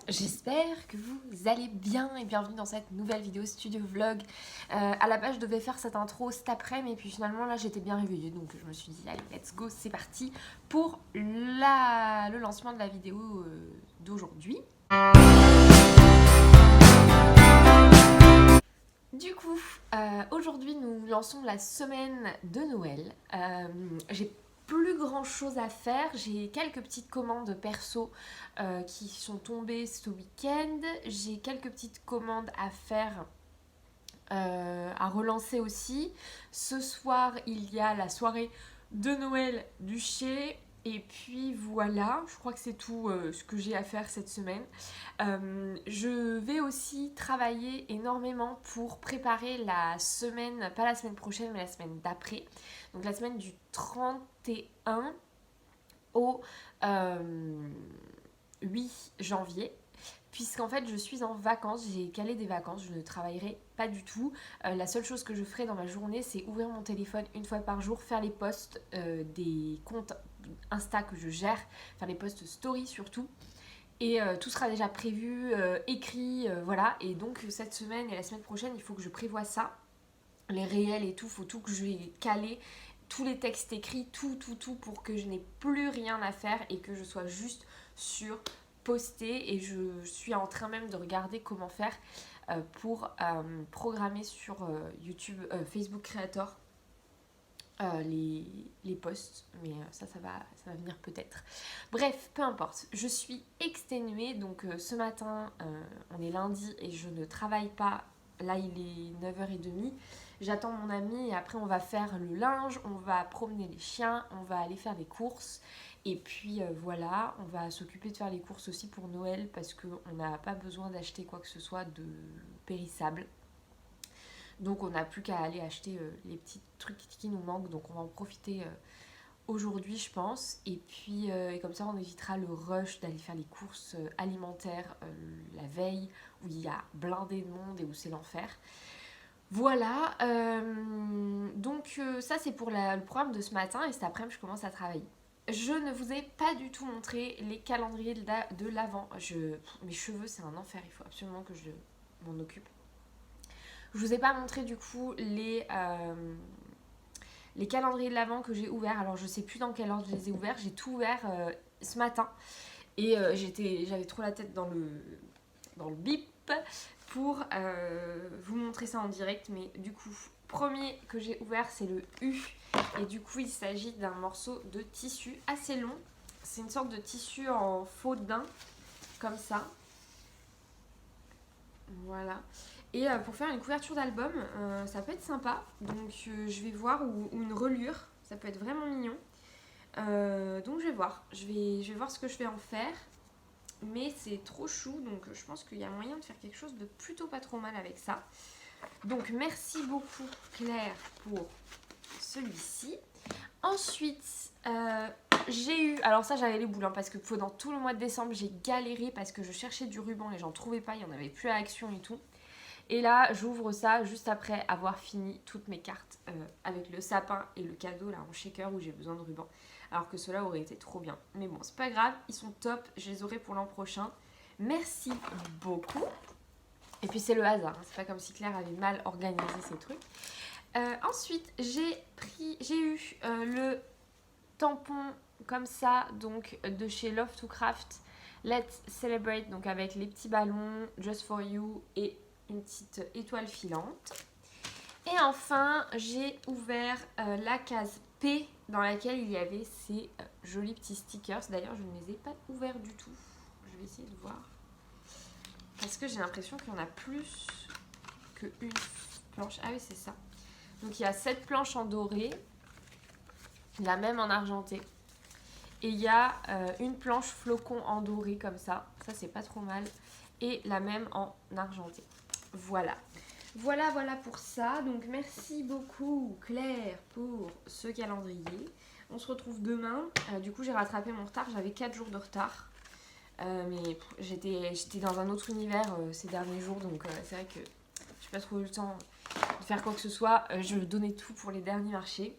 J'espère que vous allez bien et bienvenue dans cette nouvelle vidéo studio vlog. À la base je devais faire cette intro cet après-midi, mais puis finalement là j'étais bien réveillée, donc je me suis dit allez let's go, c'est parti pour le lancement de la vidéo d'aujourd'hui. Du coup, aujourd'hui nous lançons la semaine de Noël. J'ai plus grand chose à faire, j'ai quelques petites commandes perso qui sont tombées ce week-end, j'ai quelques petites commandes à faire, à relancer aussi. Ce soir il y a la soirée de Noël du Chez. Et puis voilà, je crois que c'est tout ce que j'ai à faire cette semaine. Je vais aussi travailler énormément pour préparer la semaine, pas la semaine prochaine, mais la semaine d'après. Donc la semaine du 31 au 8 janvier. Puisqu'en fait je suis en vacances, j'ai calé des vacances, je ne travaillerai pas du tout. La seule chose que je ferai dans ma journée, c'est ouvrir mon téléphone une fois par jour, faire les posts des comptes Insta que je gère, faire les posts story surtout. Et tout sera déjà prévu, écrit, voilà. Et donc cette semaine et la semaine prochaine, il faut que je prévoie ça. Les réels et tout, faut tout que je vais caler. Tous les textes écrits, tout pour que je n'ai plus rien à faire et que je sois juste sur poster. Et je suis en train même de regarder comment faire pour programmer sur YouTube, Facebook Creator les posts, mais ça va venir peut-être. Bref, peu importe, je suis exténuée, donc ce matin, on est lundi et je ne travaille pas, là il est 9h30, j'attends mon ami et après on va faire le linge, on va promener les chiens, on va aller faire les courses, et puis voilà, on va s'occuper de faire les courses aussi pour Noël, parce qu'on n'a pas besoin d'acheter quoi que ce soit de périssable. Donc on n'a plus qu'à aller acheter les petits trucs qui nous manquent. Donc on va en profiter aujourd'hui je pense. Et puis et comme ça on évitera le rush d'aller faire les courses alimentaires la veille où il y a blindé de monde et où c'est l'enfer. Voilà, donc ça c'est pour le programme de ce matin et cet après-midi je commence à travailler. Je ne vous ai pas du tout montré les calendriers de l'Avent. Mes cheveux c'est un enfer, il faut absolument que je m'en occupe. Je vous ai pas montré du coup les calendriers de l'Avent que j'ai ouverts. Alors je sais plus dans quel ordre je les ai ouverts. J'ai tout ouvert ce matin. Et j'avais trop la tête dans le bip pour vous montrer ça en direct. Mais du coup, premier que j'ai ouvert c'est le U. Et du coup il s'agit d'un morceau de tissu assez long. C'est une sorte de tissu en faux daim comme ça. Voilà. Et pour faire une couverture d'album, ça peut être sympa. Donc je vais voir, ou une reliure, ça peut être vraiment mignon. Donc je vais voir. Je vais voir ce que je vais en faire. Mais c'est trop chou, donc je pense qu'il y a moyen de faire quelque chose de plutôt pas trop mal avec ça. Donc merci beaucoup Claire pour celui-ci. Ensuite, j'ai eu... Alors ça j'avais les boules, hein, parce que pendant tout le mois de décembre j'ai galéré parce que je cherchais du ruban et j'en trouvais pas, il n'y en avait plus à Action et tout. Et là, j'ouvre ça juste après avoir fini toutes mes cartes avec le sapin et le cadeau là en shaker où j'ai besoin de ruban. Alors que cela aurait été trop bien. Mais bon, c'est pas grave, ils sont top, je les aurai pour l'an prochain. Merci beaucoup. Et puis c'est le hasard, hein. C'est pas comme si Claire avait mal organisé ses trucs. Ensuite, j'ai eu le tampon comme ça, donc de chez Love to Craft. Let's Celebrate, donc avec les petits ballons, Just for You et une petite étoile filante. Et enfin, j'ai ouvert la case P dans laquelle il y avait ces jolis petits stickers. D'ailleurs, je ne les ai pas ouverts du tout. Je vais essayer de voir. Parce que j'ai l'impression qu'il y en a plus qu'une planche. Ah oui, c'est ça. Donc il y a 7 planches en doré, la même en argenté. Et il y a une planche flocon en doré comme ça. Ça, c'est pas trop mal. Et la même en argenté. Voilà pour ça. Donc merci beaucoup Claire pour ce calendrier. On se retrouve demain. Du coup j'ai rattrapé mon retard, j'avais 4 jours de retard. Mais j'étais dans un autre univers ces derniers jours. Donc c'est vrai que j'ai pas trop eu le temps de faire quoi que ce soit. Je donnais tout pour les derniers marchés.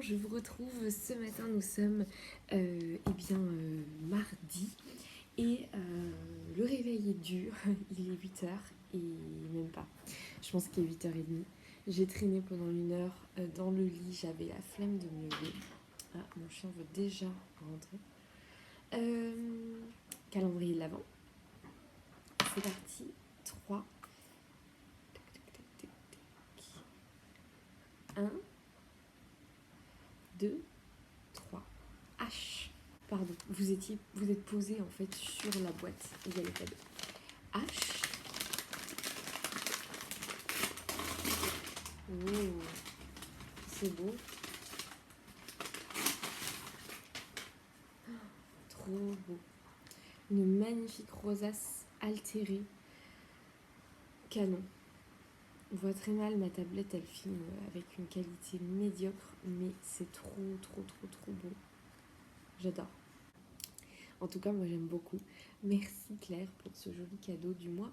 je vous retrouve ce matin, nous sommes mardi et le réveil est dur, il est 8h et même pas, je pense qu'il est 8h30. J'ai traîné pendant 1 heure dans le lit, j'avais la flemme de me lever. Ah, mon chien veut déjà rentrer. Calendrier de l'Avent, c'est parti, 3, 1, 2, 3. H. Pardon, vous êtes posé en fait sur la boîte. Il y a les cadeaux. H. Oh, c'est beau. Trop beau. Une magnifique rosace altérée. Canon. On voit très mal, ma tablette elle filme avec une qualité médiocre, mais c'est trop beau. J'adore. En tout cas, moi j'aime beaucoup. Merci Claire pour ce joli cadeau du mois,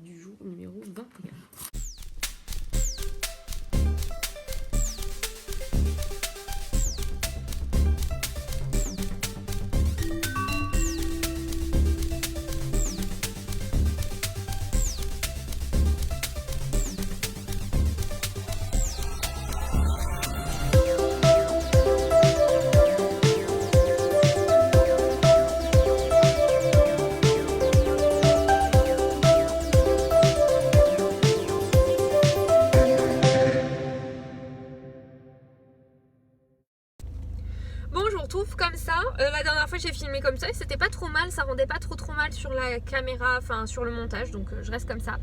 du jour numéro 21. Bon, je vous retrouve comme ça. La dernière fois j'ai filmé comme ça et c'était pas trop mal, ça rendait pas trop mal sur la caméra, enfin sur le montage, donc je reste comme ça.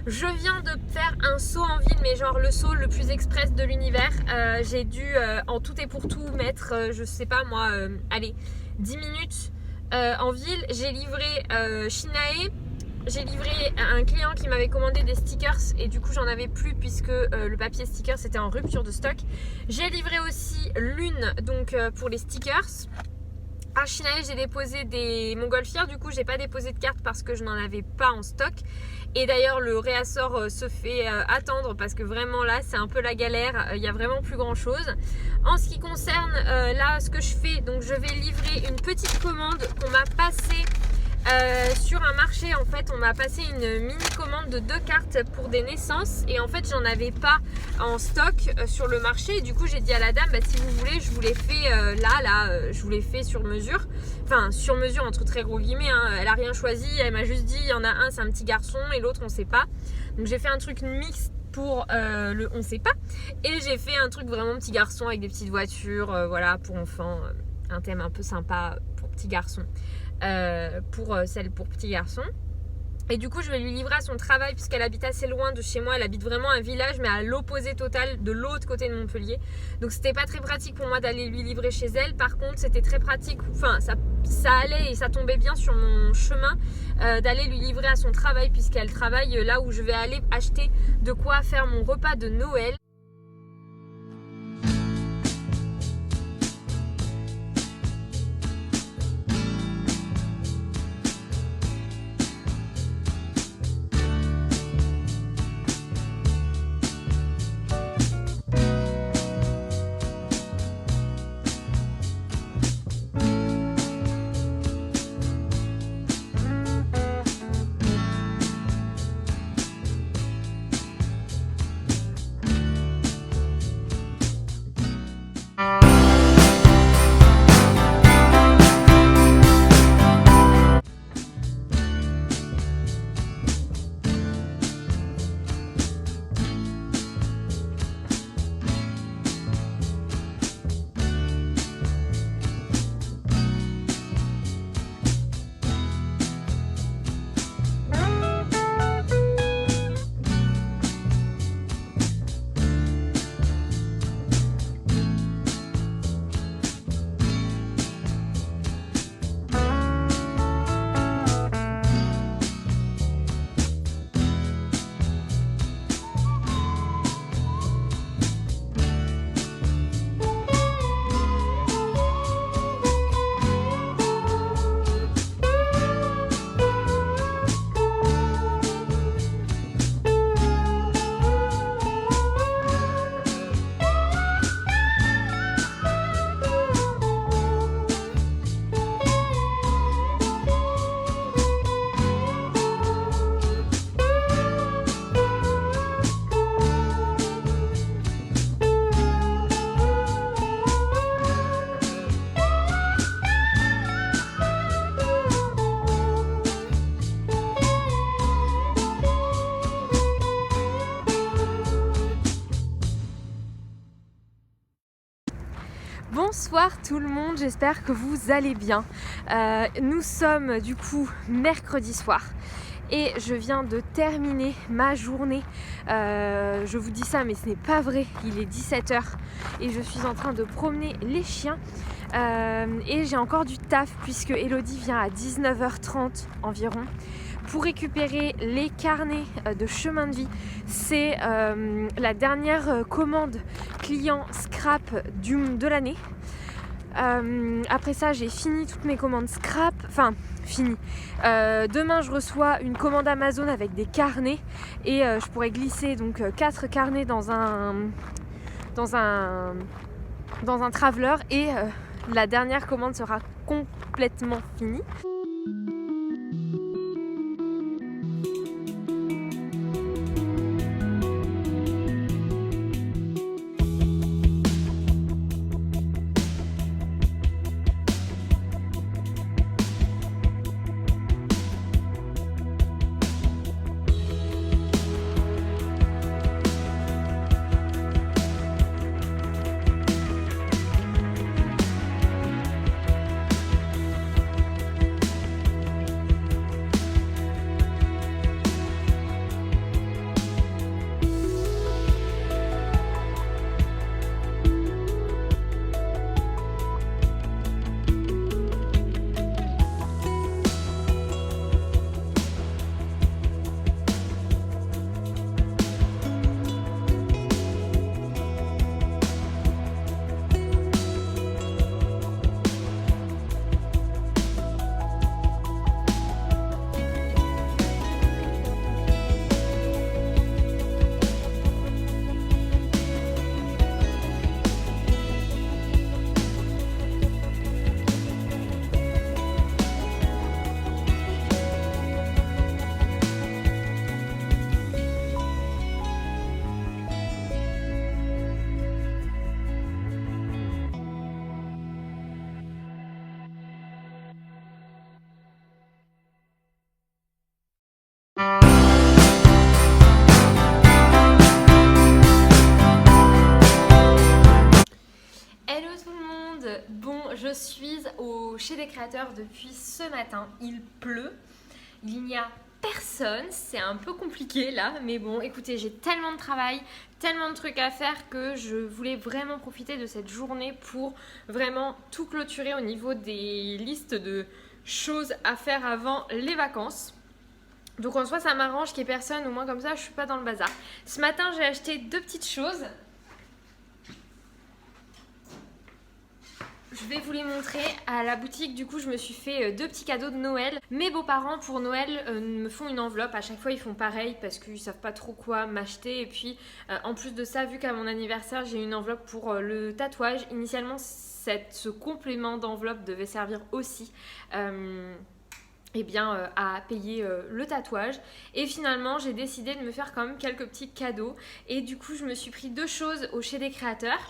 Je viens de faire un saut en ville, mais genre le saut le plus express de l'univers. J'ai dû en tout et pour tout mettre, je sais pas moi, allez, 10 minutes en ville. J'ai livré Shinae. J'ai livré à un client qui m'avait commandé des stickers et du coup j'en avais plus puisque le papier stickers était en rupture de stock. J'ai livré aussi Lune donc pour les stickers. À Shinae j'ai déposé des montgolfières, du coup j'ai pas déposé de carte parce que je n'en avais pas en stock. Et d'ailleurs le réassort se fait attendre parce que vraiment là c'est un peu la galère, il y a vraiment plus grand chose. En ce qui concerne là ce que je fais, donc je vais livrer une petite commande qu'on m'a passée sur un marché. En fait on m'a passé une mini commande de 2 cartes pour des naissances et en fait j'en avais pas en stock sur le marché et du coup j'ai dit à la dame si vous voulez je vous les fais je vous les fais sur mesure, enfin sur mesure entre très gros guillemets hein. Elle a rien choisi, elle m'a juste dit il y en a un c'est un petit garçon et l'autre on sait pas, donc j'ai fait un truc mixte pour le on sait pas et j'ai fait un truc vraiment petit garçon avec des petites voitures, voilà pour enfants, un thème un peu sympa pour petits garçons. Pour celle pour petit garçon. Et du coup je vais lui livrer à son travail puisqu'elle habite assez loin de chez moi. Elle habite vraiment un village mais à l'opposé total de l'autre côté de Montpellier. Donc c'était pas très pratique pour moi d'aller lui livrer chez elle. Par contre c'était très pratique, enfin ça allait et ça tombait bien sur mon chemin d'aller lui livrer à son travail puisqu'elle travaille là où je vais aller acheter de quoi faire mon repas de Noël. Bonsoir tout le monde, j'espère que vous allez bien. Nous sommes du coup mercredi soir et je viens de terminer ma journée. Je vous dis ça mais ce n'est pas vrai, il est 17h et je suis en train de promener les chiens. Et j'ai encore du taf puisque Elodie vient à 19h30 environ pour récupérer les carnets de chemin de vie. C'est la dernière commande client scrap de l'année. Après ça, j'ai fini toutes mes commandes scrap. Enfin, fini. Demain, je reçois une commande Amazon avec des carnets et je pourrais glisser donc 4 carnets dans un traveler et la dernière commande sera complètement finie. Bon, je suis chez les créateurs depuis ce matin, il pleut, il n'y a personne, c'est un peu compliqué là, mais bon, écoutez, j'ai tellement de travail, tellement de trucs à faire que je voulais vraiment profiter de cette journée pour vraiment tout clôturer au niveau des listes de choses à faire avant les vacances. Donc en soi, ça m'arrange qu'il n'y ait personne, au moins comme ça, je suis pas dans le bazar. Ce matin, j'ai acheté 2 petites choses. Je vais vous les montrer à la boutique. Du coup, je me suis fait 2 petits cadeaux de Noël. Mes beaux-parents pour Noël me font une enveloppe. À chaque fois, ils font pareil parce qu'ils savent pas trop quoi m'acheter. Et puis, en plus de ça, vu qu'à mon anniversaire, j'ai une enveloppe pour le tatouage. Initialement, ce complément d'enveloppe devait servir aussi à payer le tatouage. Et finalement, j'ai décidé de me faire quand même quelques petits cadeaux. Et du coup, je me suis pris 2 choses au chez des créateurs.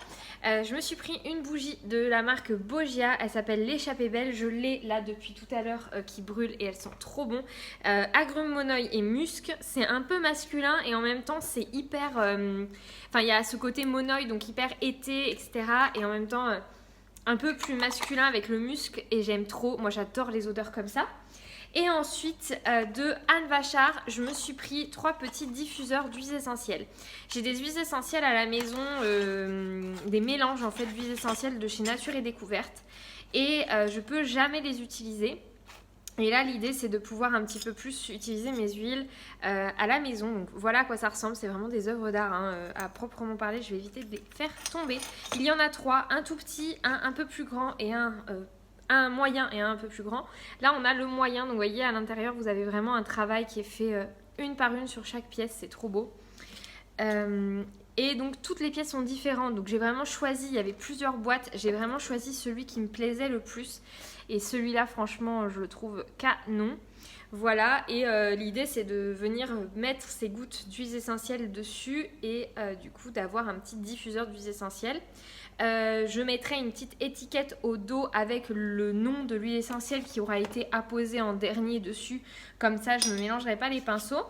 Je me suis pris une bougie de la marque Bogia. Elle s'appelle l'échappée belle. Je l'ai là depuis tout à l'heure qui brûle et elles sont trop bon. Agrumes, monoeil et musc. C'est un peu masculin et en même temps, c'est hyper... il y a ce côté monoeil, donc hyper été, etc. Et en même temps, un peu plus masculin avec le musc. Et j'aime trop. Moi, j'adore les odeurs comme ça. Et ensuite, de Anne Vachard, je me suis pris 3 petits diffuseurs d'huiles essentielles. J'ai des huiles essentielles à la maison, des mélanges en fait d'huiles essentielles de chez Nature et Découverte. Et je peux jamais les utiliser. Et là, l'idée, c'est de pouvoir un petit peu plus utiliser mes huiles à la maison. Donc voilà à quoi ça ressemble. C'est vraiment des œuvres d'art à proprement parler. Je vais éviter de les faire tomber. Il y en a 3, un tout petit, un peu plus grand et un moyen et un peu plus grand. Là, on a le moyen. Donc, vous voyez, à l'intérieur, vous avez vraiment un travail qui est fait une par une sur chaque pièce. C'est trop beau. Et donc, toutes les pièces sont différentes. Donc, j'ai vraiment choisi, il y avait plusieurs boîtes. J'ai vraiment choisi celui qui me plaisait le plus. Et celui-là, franchement, je le trouve canon. Voilà, et l'idée c'est de venir mettre ces gouttes d'huiles essentielles dessus et du coup d'avoir un petit diffuseur d'huiles essentielles. Je mettrai une petite étiquette au dos avec le nom de l'huile essentielle qui aura été apposée en dernier dessus. Comme ça, je ne mélangerai pas les pinceaux.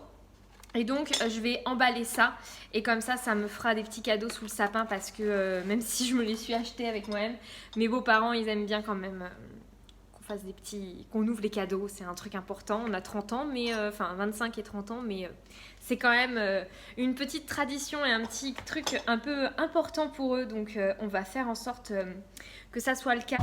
Et donc je vais emballer ça et comme ça me fera des petits cadeaux sous le sapin parce que même si je me les suis achetés avec moi-même, mes beaux-parents ils aiment bien quand même qu'on fasse des petits, qu'on ouvre les cadeaux, c'est un truc important. On a 30 ans, mais enfin 25 et 30 ans, mais c'est quand même une petite tradition et un petit truc un peu important pour eux, donc on va faire en sorte que ça soit le cas.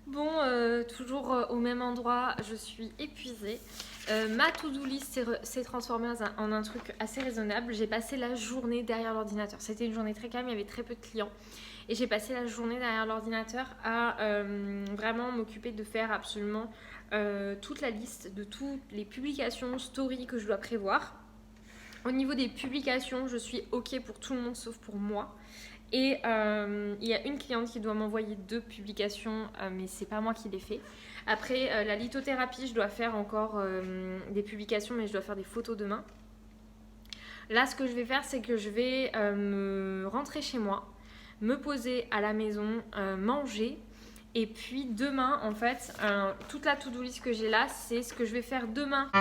Bon, toujours au même endroit, je suis épuisée. Ma to-do list s'est transformée en un truc assez raisonnable. J'ai passé la journée derrière l'ordinateur. C'était une journée très calme, il y avait très peu de clients. Et j'ai passé la journée derrière l'ordinateur à vraiment m'occuper de faire absolument toute la liste de toutes les publications, stories que je dois prévoir. Au niveau des publications, je suis OK pour tout le monde sauf pour moi. Et il y a une cliente qui doit m'envoyer 2 publications, mais c'est pas moi qui les fais. Après, la lithothérapie, je dois faire encore des publications, mais je dois faire des photos demain. Là, ce que je vais faire, c'est que je vais me rentrer chez moi, me poser à la maison, manger. Et puis demain, en fait, toute la to-do list que j'ai là, c'est ce que je vais faire demain.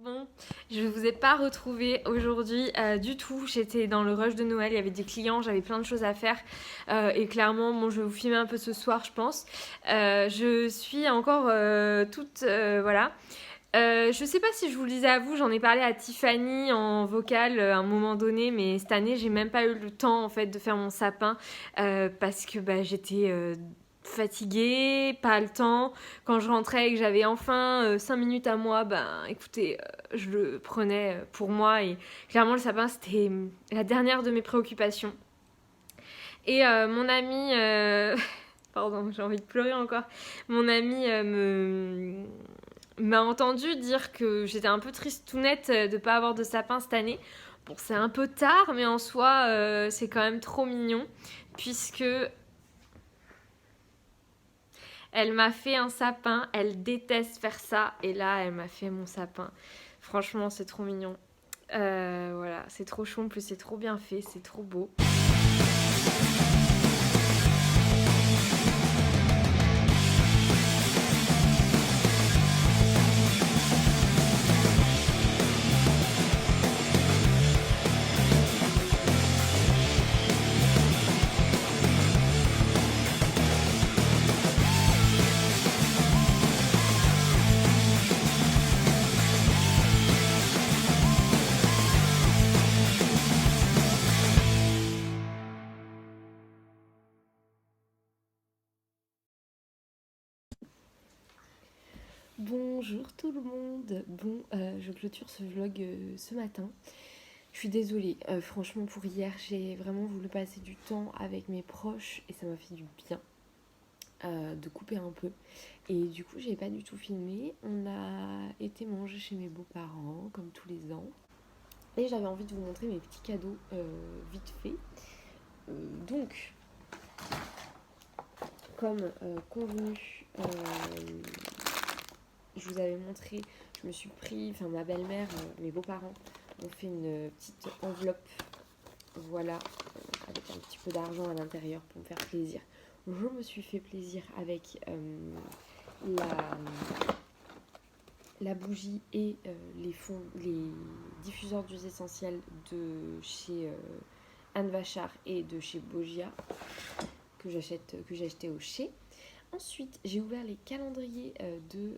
Bon, je ne vous ai pas retrouvé aujourd'hui du tout. J'étais dans le rush de Noël, il y avait des clients, j'avais plein de choses à faire. Et clairement, bon, je vais vous filmer un peu ce soir, je pense. Je suis encore toute... voilà. Je sais pas si je vous le disais à vous, j'en ai parlé à Tiffany en vocal à un moment donné, mais cette année j'ai même pas eu le temps en fait de faire mon sapin parce que bah, j'étais fatiguée, pas le temps. Quand je rentrais et que j'avais enfin 5 minutes à moi, ben écoutez, je le prenais pour moi et clairement le sapin c'était la dernière de mes préoccupations. Et mon ami, pardon, j'ai envie de pleurer encore. Mon ami m'a entendu dire que j'étais un peu tristounette de pas avoir de sapin cette année. Bon, c'est un peu tard, mais en soi, c'est quand même trop mignon, puisque elle m'a fait un sapin. Elle déteste faire ça, et là, elle m'a fait mon sapin. Franchement, c'est trop mignon. Voilà, c'est trop chou, en plus c'est trop bien fait, c'est trop beau. Bonjour tout le monde. Bon, je clôture ce vlog ce matin. Je suis désolée, franchement pour hier, j'ai vraiment voulu passer du temps avec mes proches et ça m'a fait du bien de couper un peu. Et du coup, j'ai pas du tout filmé. On a été manger chez mes beaux-parents, comme tous les ans. Et j'avais envie de vous montrer mes petits cadeaux vite fait. Donc, comme convenu, je vous avais montré, je me suis pris, enfin ma belle-mère, mes beaux-parents ont fait une petite enveloppe Voilà, avec un petit peu d'argent à l'intérieur pour me faire plaisir. Je me suis fait plaisir avec la bougie et les diffuseurs d'huiles essentielles de chez Anne Vachard et de chez Bogia que j'ai acheté au Chez. Ensuite, j'ai ouvert les calendriers de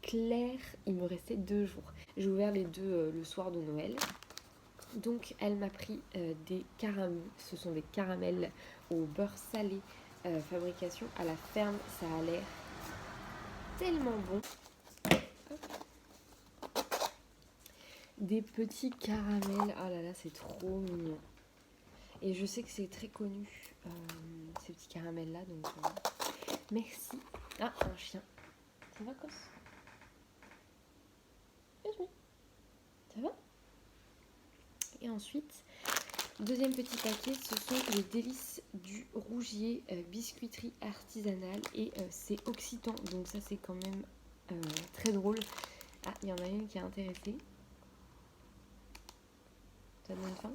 Claire. Il me restait 2 jours. J'ai ouvert les deux le soir de Noël. Donc elle m'a pris des caramels. Ce sont des caramels au beurre salé, fabrication à la ferme. Ça a l'air tellement bon. Des petits caramels. Oh là là, c'est trop mignon. Et je sais que c'est très connu, ces petits caramels là. Donc merci. Ah, un chien. Ça va, Cos? Ça va? Et ensuite, deuxième petit paquet, ce sont les délices du Rougier, biscuiterie artisanale, et c'est occitan, donc ça c'est quand même très drôle. Ah, il y en a une qui est intéressée. Ça donne faim?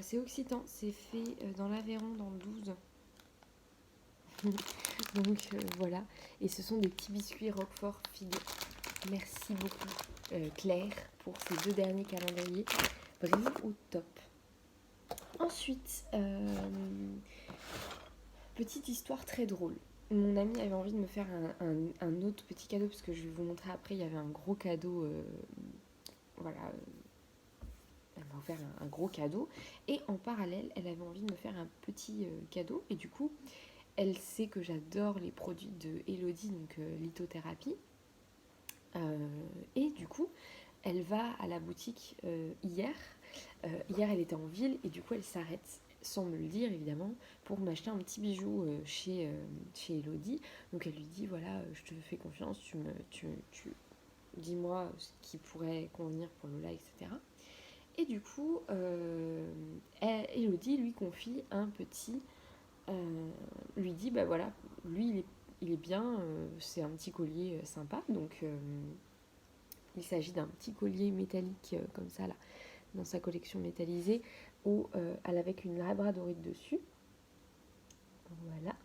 C'est occitan, c'est fait dans l'Aveyron, dans le 12. Donc voilà, et ce sont des petits biscuits Roquefort figue. Merci beaucoup Claire pour ces 2 derniers calendriers, vraiment au top. Ensuite, petite histoire très drôle. Mon amie avait envie de me faire un autre petit cadeau, parce que je vais vous montrer après, il y avait un gros cadeau, voilà, elle m'a offert un gros cadeau, et en parallèle, elle avait envie de me faire un petit cadeau, et du coup, elle sait que j'adore les produits de Elodie, donc lithothérapie, et du coup, elle va à la boutique hier. Hier, elle était en ville, et du coup, elle s'arrête, sans me le dire évidemment, pour m'acheter un petit bijou chez Elodie. Donc elle lui dit, voilà, je te fais confiance, tu dis-moi ce qui pourrait convenir pour Lola, etc. Et du coup, Elodie lui confie un petit... lui dit, bah voilà, lui il est bien, c'est un petit collier sympa, donc il s'agit d'un petit collier métallique comme ça là, dans sa collection métallisée, où elle avec une labradorite dessus. Voilà,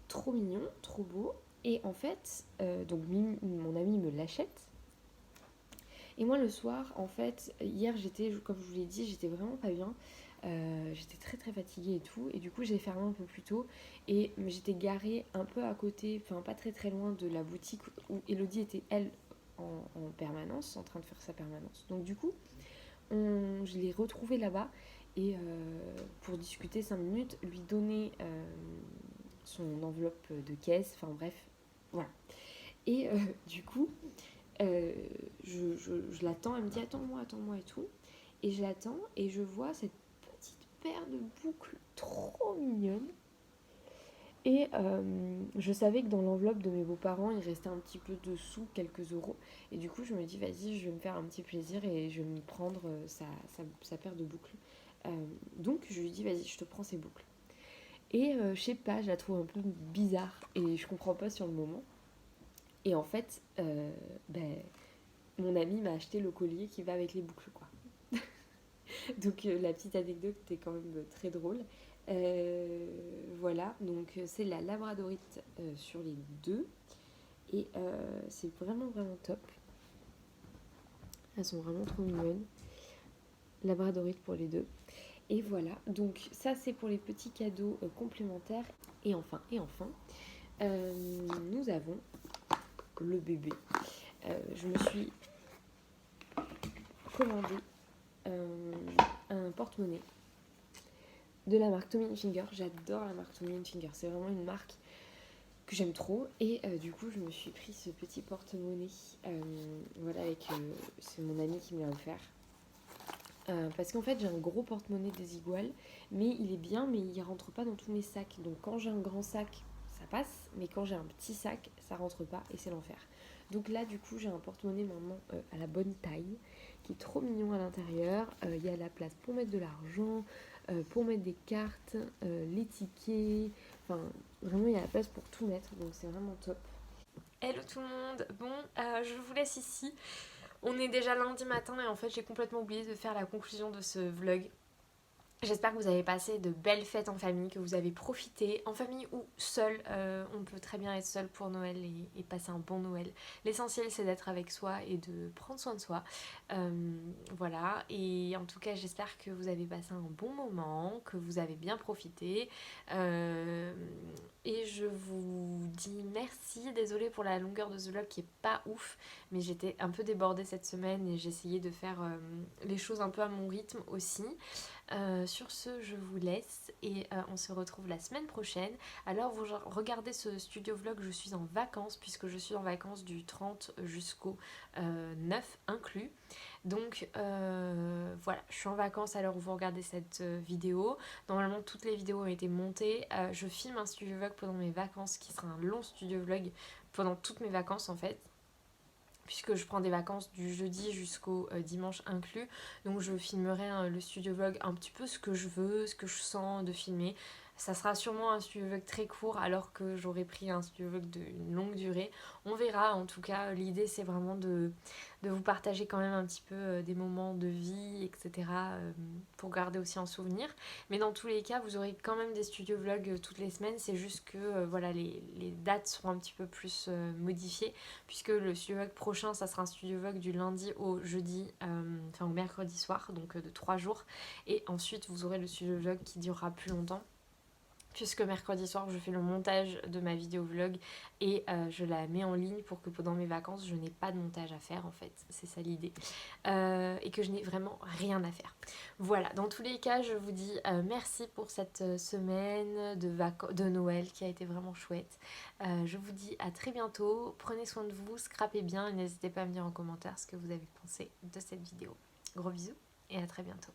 trop mignon, trop beau. Et en fait, donc mon ami me l'achète. Et moi le soir, en fait, hier j'étais, comme je vous l'ai dit, j'étais vraiment pas bien. J'étais très très fatiguée et tout. Et du coup j'ai fermé un peu plus tôt. Et j'étais garée un peu à côté, enfin pas très très loin de la boutique où Elodie était elle en permanence, en train de faire sa permanence. Donc du coup, je l'ai retrouvée là-bas. Et pour discuter 5 minutes, lui donner son enveloppe de caisse, enfin bref, voilà. Et du coup, je l'attends, elle me dit attends-moi et tout. Et je l'attends et je vois cette petite paire de boucles trop mignonne. Et je savais que dans l'enveloppe de mes beaux-parents, il restait un petit peu de sous, quelques euros. Et du coup, je me dis, vas-y, je vais me faire un petit plaisir et je vais me prendre sa paire de boucles. Donc, je lui dis, vas-y, je te prends ces boucles. Et je sais pas, je la trouve un peu bizarre et je comprends pas sur le moment. Et en fait, mon ami m'a acheté le collier qui va avec les boucles, quoi. Donc la petite anecdote était quand même très drôle. Voilà, donc c'est la labradorite sur les 2. Et c'est vraiment vraiment top. Elles sont vraiment trop mignonnes. Labradorite pour les 2. Et voilà, donc ça c'est pour les petits cadeaux complémentaires. Et enfin, nous avons le bébé. Je me suis commandé un porte-monnaie de la marque Tommy Hilfiger. J'adore la marque Tommy Hilfiger, c'est vraiment une marque que j'aime trop. Et du coup, je me suis pris ce petit porte-monnaie. Voilà, c'est mon ami qui me l'a offert. Parce qu'en fait, j'ai un gros porte-monnaie Desigual, mais il est bien, mais il rentre pas dans tous mes sacs. Donc quand j'ai un grand sac, ça passe, mais quand j'ai un petit sac, ça rentre pas et c'est l'enfer. Donc là, du coup, j'ai un porte-monnaie maintenant à la bonne taille, qui est trop mignon à l'intérieur. Il y a la place pour mettre de l'argent, pour mettre des cartes, les tickets. Enfin, vraiment, il y a la place pour tout mettre, donc c'est vraiment top. Hello tout le monde. Bon, je vous laisse ici. On est déjà lundi matin et en fait j'ai complètement oublié de faire la conclusion de ce vlog. J'espère que vous avez passé de belles fêtes en famille, que vous avez profité en famille ou seul. On peut très bien être seul pour Noël et passer un bon Noël. L'essentiel c'est d'être avec soi et de prendre soin de soi. Voilà, et en tout cas j'espère que vous avez passé un bon moment, que vous avez bien profité. Et je vous dis merci, désolée pour la longueur de ce vlog qui est pas ouf, mais j'étais un peu débordée cette semaine et j'essayais de faire les choses un peu à mon rythme aussi. Sur ce, je vous laisse et on se retrouve la semaine prochaine. Alors, vous regardez ce studio vlog, je suis en vacances puisque je suis en vacances du 30 jusqu'au 9 inclus. Donc voilà, je suis en vacances à l'heure où vous regardez cette vidéo. Normalement, toutes les vidéos ont été montées. Je filme un studio vlog pendant mes vacances qui sera un long studio vlog pendant toutes mes vacances en fait, puisque je prends des vacances du jeudi jusqu'au dimanche inclus. Donc je filmerai le studio vlog un petit peu ce que je veux, ce que je sens de filmer. Ça sera sûrement un studio vlog très court alors que j'aurais pris un studio vlog d'une longue durée. On verra, en tout cas l'idée c'est vraiment de vous partager quand même un petit peu des moments de vie, etc. Pour garder aussi en souvenir. Mais dans tous les cas, vous aurez quand même des studio vlogs toutes les semaines. C'est juste que voilà, les dates seront un petit peu plus modifiées, puisque le studio vlog prochain, ça sera un studio vlog du lundi au jeudi, enfin au mercredi soir, donc de 3 jours. Et ensuite, vous aurez le studio vlog qui durera plus longtemps, puisque mercredi soir je fais le montage de ma vidéo vlog et je la mets en ligne pour que pendant mes vacances je n'ai pas de montage à faire en fait, c'est ça l'idée, et que je n'ai vraiment rien à faire. Voilà, dans tous les cas je vous dis merci pour cette semaine de Noël qui a été vraiment chouette. Je vous dis à très bientôt, prenez soin de vous, scrapez bien et n'hésitez pas à me dire en commentaire ce que vous avez pensé de cette vidéo. Gros bisous et à très bientôt.